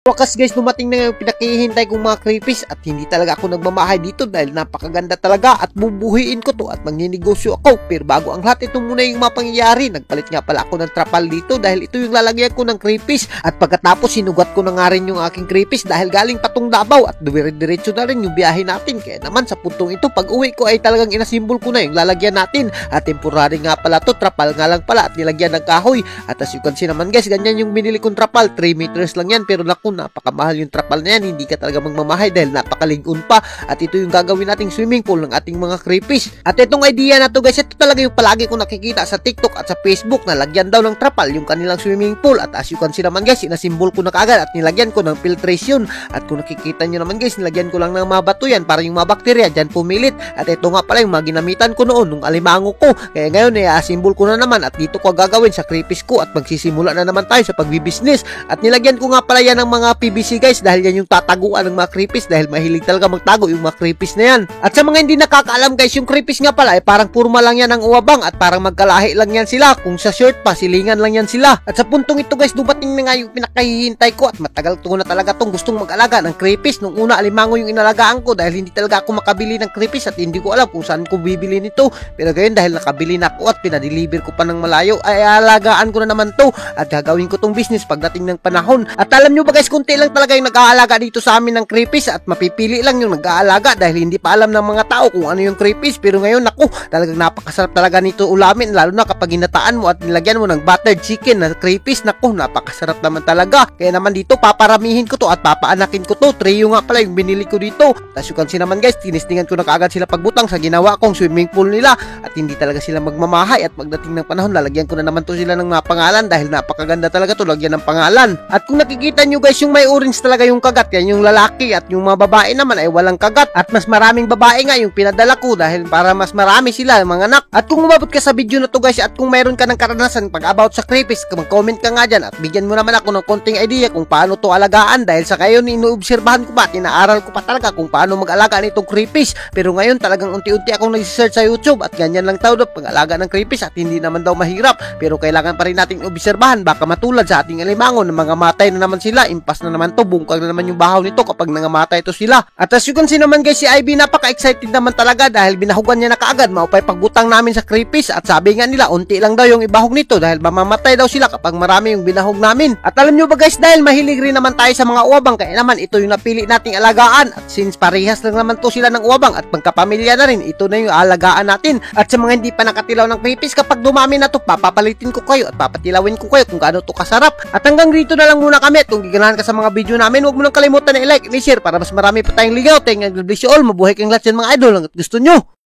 Wakas guys, dumating na yung pinakihintay kong mga creepies at hindi talaga ako nagmamahay dito dahil napakaganda talaga at bubuhiin ko to at magninegosyo ako. Pero bago ang lahat, ito muna yung mga pangyayari. Nagpalit nga pala ako ng trapal dito dahil ito yung lalagyan ko ng creepies at pagkatapos sinugat ko na nga rin yung aking creepies dahil galing patong Davao at dire-diretso na rin yung biyahe natin. Kaya naman sa puntong ito, pag uwi ko ay talagang inasimbol ko na yung lalagyan natin at temporary nga pala to, trapal nga lang pala at nilagyan ng kahoy. At as you can see naman guys, ganyan yung binili kong trapal, 3 meters lang yan, pero naku, napakamahal yung trapal na yan, hindi ka talaga magmamahay dahil napakalingon pa. At ito yung gagawin nating swimming pool ng ating mga creepies. At itong idea na to guys, ito talaga yung palagi kong nakikita sa TikTok at sa Facebook na lagyan daw ng trapal yung kanilang swimming pool. At as you can see naman guys, inasimbol ko na kaagad at nilagyan ko ng filtration. At kung nakikita nyo naman guys, nilagyan ko lang ng mga bato yan para yung mga bakterya dyan pumilit. At ito nga pala yung mga ginamitan ko noon nung alimango ko. Kaya ngayon asimbol ko na naman at dito ko gagawin sa creepies ko at magsisimula na naman tayo sa pagbibusiness. At nilagyan ko nga pala yan ng mga PVC guys dahil yan yung tataguan ng mga creepies dahil mahilig talaga magtago yung mga creepies na yan. At sa mga hindi nakakaalam guys, yung creepies nga pala ay parang purma lang yan ng uwabang at parang magkalahi lang yan sila. Kung sa short pa, silingan lang yan sila. At sa puntong ito guys, dumating na nga yung pinakahihintay ko at matagal ko na talaga tong gustong mag-alaga ng creepies. Nung una, alimango yung inalagaan ko dahil hindi talaga ako makabili ng creepies at hindi ko alam kung saan ko bibili nito. Pero ngayon dahil nakabili na ako at pinadeliver ko pa ng malayo, ay alagaan ko na naman to at gagawin ko tong business pagdating ng panahon. At alam nyo ba guys, kunti lang talaga yung nag-aalaga dito sa amin ng creepies at mapipili lang yung nag-aalaga dahil hindi pa alam ng mga tao kung ano yung creepies. Pero ngayon naku, talagang napakasarap talaga nito ulamin, lalo na kapag ginataan mo at nilagyan mo ng buttered chicken na creepies. Naku, napakasarap naman talaga. Kaya naman dito paparamihin ko to at papaanakin ko to. Trio nga pala yung binili ko dito. Tapos you can see naman guys, tinistingan ko na kaagad sila pagbutang sa ginawa kong swimming pool nila at hindi talaga sila magmamahay. At pagdating ng panahon, lalagyan ko na naman to sila ng mga pangalan dahil napakaganda talaga to, lagyan ng pangalan. At kung nakikita nyo guys, yung may orange talaga yung kagat, yan yung lalaki at yung mga babae naman ay walang kagat. At mas maraming babae nga yung pinadala ko dahil para mas marami sila mga anak. At kung umabot ka sa video na to guys at kung mayroon ka ng karanasan pag about sa creepies, mag-comment ka nga dyan at bigyan mo naman ako ng konting idea kung paano to alagaan dahil sa kayo inoobserbahan ko pa at inaaral ko pa talaga kung paano mag-alaga nitong creepies. Pero ngayon talagang unti-unti akong nag-search sa YouTube at ganyan lang tao pag-alaga ng creepies at hindi naman daw mahirap. Pero kailangan pa rin nating obserbahan, baka matulad sa ating alimango ng mga matay na naman sila, impas na naman to, bungkag na naman yung bahaw nito kapag nangamatay ito sila. At as you can see naman guys, si Ivy napaka-excited naman talaga dahil binahugan niya na kaagad maupay pagbutang namin sa creepies at sabi nga nila unti lang daw yung ibahog nito dahil mamamatay daw sila kapag marami yung binahog namin. At alam nyo ba guys, dahil mahilig rin naman tayo sa mga uwabang, kaya naman ito yung napili nating alagaan at since parehas lang naman to sila ng uwabang at magkapamilya na rin, ito na yung alagaan natin. At sa mga hindi pa nakatilaw ng creepies, kapag dumami na to, papapalitin ko kayo at papatilawin ko kayo kung gaano to kasarap. At hanggang dito na lang muna kami. Kung giganahan ka sa mga video namin, huwag mo nang kalimutan na i-like, i-share para mas marami pa tayong ligaw. God bless you all. Mabuhay kang lahat yan mga idol hanggat gusto nyo.